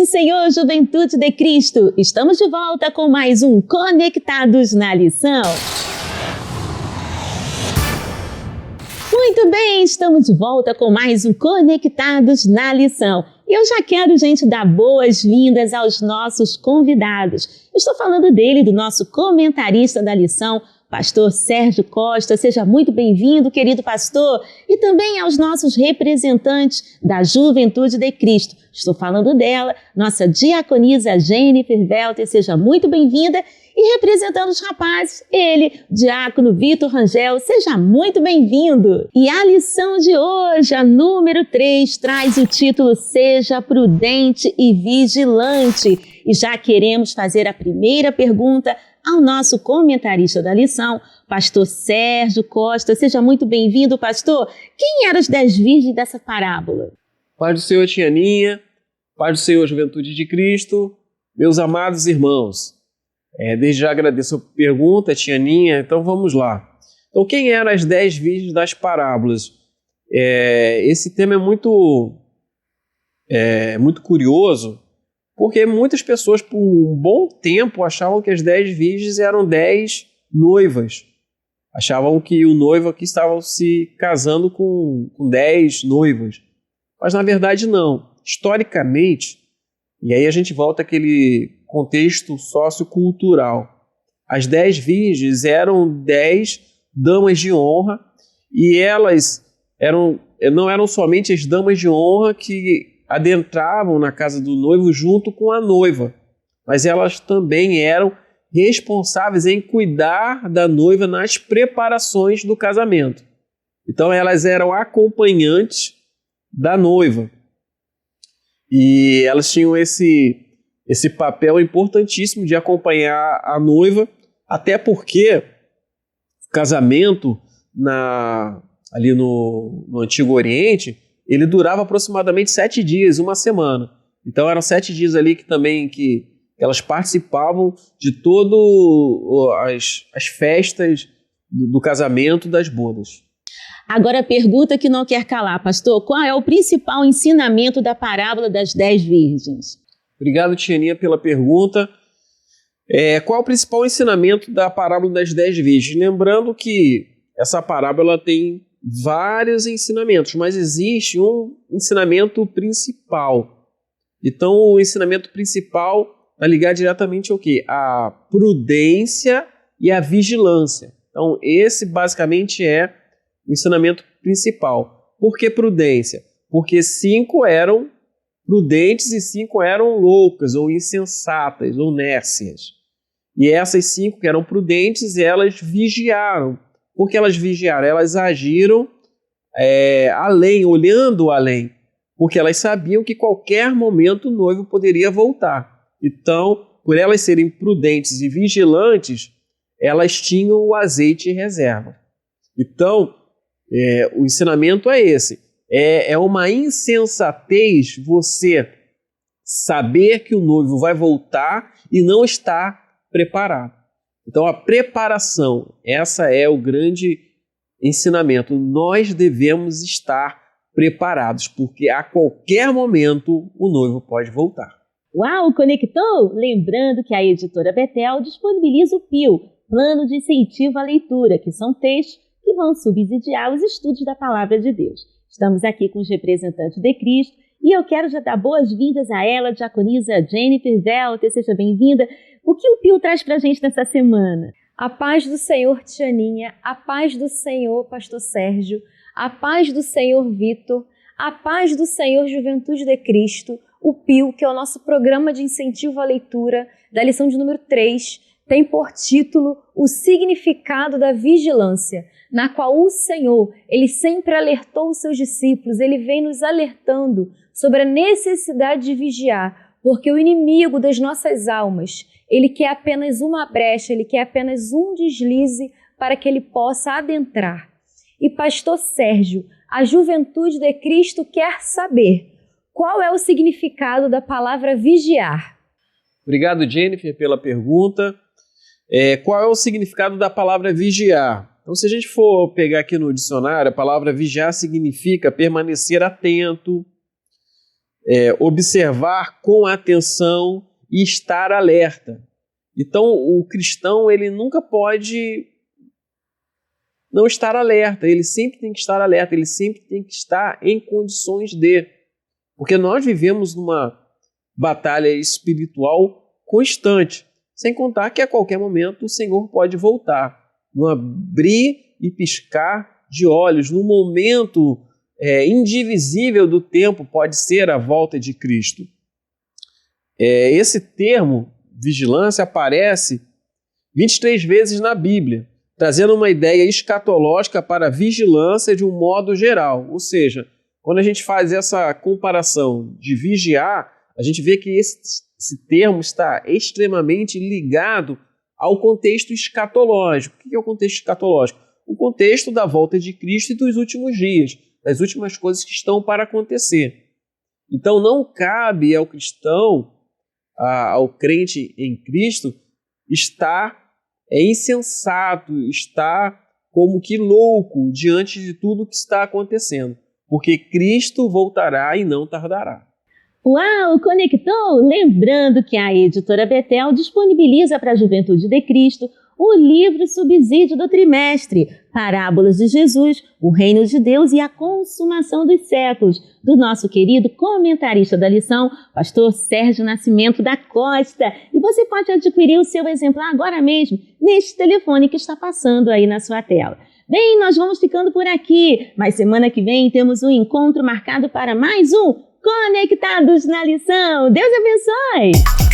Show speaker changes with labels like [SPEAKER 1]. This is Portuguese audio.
[SPEAKER 1] do Senhor, Juventude de Cristo! Estamos de volta com mais um Conectados na Lição. Muito bem, estamos de volta com mais um Conectados na Lição. E eu já quero, gente, dar boas-vindas aos nossos convidados. Eu estou falando dele, do nosso comentarista da lição, Pastor Sérgio Costa. Seja muito bem-vindo, querido pastor, e também aos nossos representantes da Juventude de Cristo. Estou falando dela, nossa diaconisa Jennifer Welter. Seja muito bem-vinda. E representando os rapazes, ele, diácono Vitor Rangel. Seja muito bem-vindo. E a lição de hoje, a número 3, traz o título Seja Prudente e Vigilante. E já queremos fazer a primeira pergunta ao nosso comentarista da lição, pastor Sérgio Costa. Seja muito bem-vindo, pastor. Quem eram os 10 virgens dessa parábola?
[SPEAKER 2] Paz do Senhor, tia Aninha. Paz do Senhor, Juventude de Cristo. Meus amados irmãos. Desde já agradeço a pergunta, tia Aninha. Então vamos lá. Então, quem eram as 10 virgens das parábolas? Esse tema é muito curioso, porque muitas pessoas por um bom tempo achavam que as 10 virgens eram 10 noivas. Achavam que o noivo aqui estava se casando com 10 noivas. Mas na verdade não. Historicamente, e aí a gente volta àquele contexto sociocultural, as 10 virgens eram 10 damas de honra, e elas não eram somente as damas de honra que adentravam na casa do noivo junto com a noiva, mas elas também eram responsáveis em cuidar da noiva nas preparações do casamento. Então elas eram acompanhantes da noiva. E elas tinham esse papel importantíssimo de acompanhar a noiva, até porque o casamento ali no Antigo Oriente, ele durava aproximadamente 7 dias, uma semana. Então eram 7 dias ali que elas participavam de todas as festas do casamento, das bodas.
[SPEAKER 1] Agora a pergunta que não quer calar, pastor: qual é o principal ensinamento da parábola das 10 virgens?
[SPEAKER 2] Obrigado, tia Aninha, pela pergunta. Qual é o principal ensinamento da parábola das 10 virgens? Lembrando que essa parábola tem vários ensinamentos, mas existe um ensinamento principal. Então, o ensinamento principal vai ligar diretamente ao quê? A prudência e a vigilância. Então, esse basicamente é o ensinamento principal. Por que prudência? Porque 5 eram prudentes e 5 eram loucas, ou insensatas, ou nércias. E essas 5 que eram prudentes, elas vigiaram. Por que elas vigiaram? Elas agiram além, olhando além, porque elas sabiam que qualquer momento o noivo poderia voltar. Então, por elas serem prudentes e vigilantes, elas tinham o azeite em reserva. Então, o ensinamento é esse. É uma insensatez você saber que o noivo vai voltar e não estar preparado. Então, a preparação, essa é o grande ensinamento. Nós devemos estar preparados, porque a qualquer momento o noivo pode voltar.
[SPEAKER 1] Uau, conectou? Lembrando que a editora Betel disponibiliza o PIL, Plano de Incentivo à Leitura, que são textos que vão subsidiar os estudos da Palavra de Deus. Estamos aqui com os representantes de Cristo e eu quero já dar boas-vindas a ela, diaconisa Jennifer Welter. Seja bem-vinda. O que o PIL traz para a gente nessa semana?
[SPEAKER 3] A paz do Senhor, tia Aninha, a paz do Senhor, pastor Sérgio, a paz do Senhor, Vitor, a paz do Senhor, Juventude de Cristo. O PIL, que é o nosso programa de incentivo à leitura, da lição de número 3, tem por título o significado da vigilância, na qual o Senhor, ele sempre alertou os seus discípulos, ele vem nos alertando sobre a necessidade de vigiar, porque o inimigo das nossas almas, ele quer apenas uma brecha, ele quer apenas um deslize para que ele possa adentrar. E pastor Sérgio, a Juventude de Cristo quer saber qual é o significado da palavra vigiar.
[SPEAKER 2] Obrigado, Jennifer, pela pergunta. Qual é o significado da palavra vigiar? Então, se a gente for pegar aqui no dicionário, a palavra vigiar significa permanecer atento, observar com atenção e estar alerta. Então, o cristão, ele nunca pode não estar alerta, ele sempre tem que estar alerta, ele sempre tem que estar em condições de. Porque nós vivemos numa batalha espiritual constante, sem contar que a qualquer momento o Senhor pode voltar, no abrir e piscar de olhos, no momento indivisível do tempo pode ser a volta de Cristo. Esse termo, vigilância, aparece 23 vezes na Bíblia, trazendo uma ideia escatológica para a vigilância de um modo geral. Ou seja, quando a gente faz essa comparação de vigiar, a gente vê que esse termo está extremamente ligado ao contexto escatológico. O que é o contexto escatológico? O contexto da volta de Cristo e dos últimos dias, das últimas coisas que estão para acontecer. Então não cabe ao cristão, ao crente em Cristo, estar insensato, estar como que louco diante de tudo que está acontecendo, porque Cristo voltará e não tardará.
[SPEAKER 1] Uau, conectou? Lembrando que a editora Betel disponibiliza para a Juventude de Cristo o livro Subsídio do Trimestre, Parábolas de Jesus, o Reino de Deus e a Consumação dos Séculos, do nosso querido comentarista da lição, pastor Sérgio Nascimento da Costa. E você pode adquirir o seu exemplar agora mesmo, neste telefone que está passando aí na sua tela. Bem, nós vamos ficando por aqui, mas semana que vem temos um encontro marcado para mais um Conectados na Lição. Deus abençoe!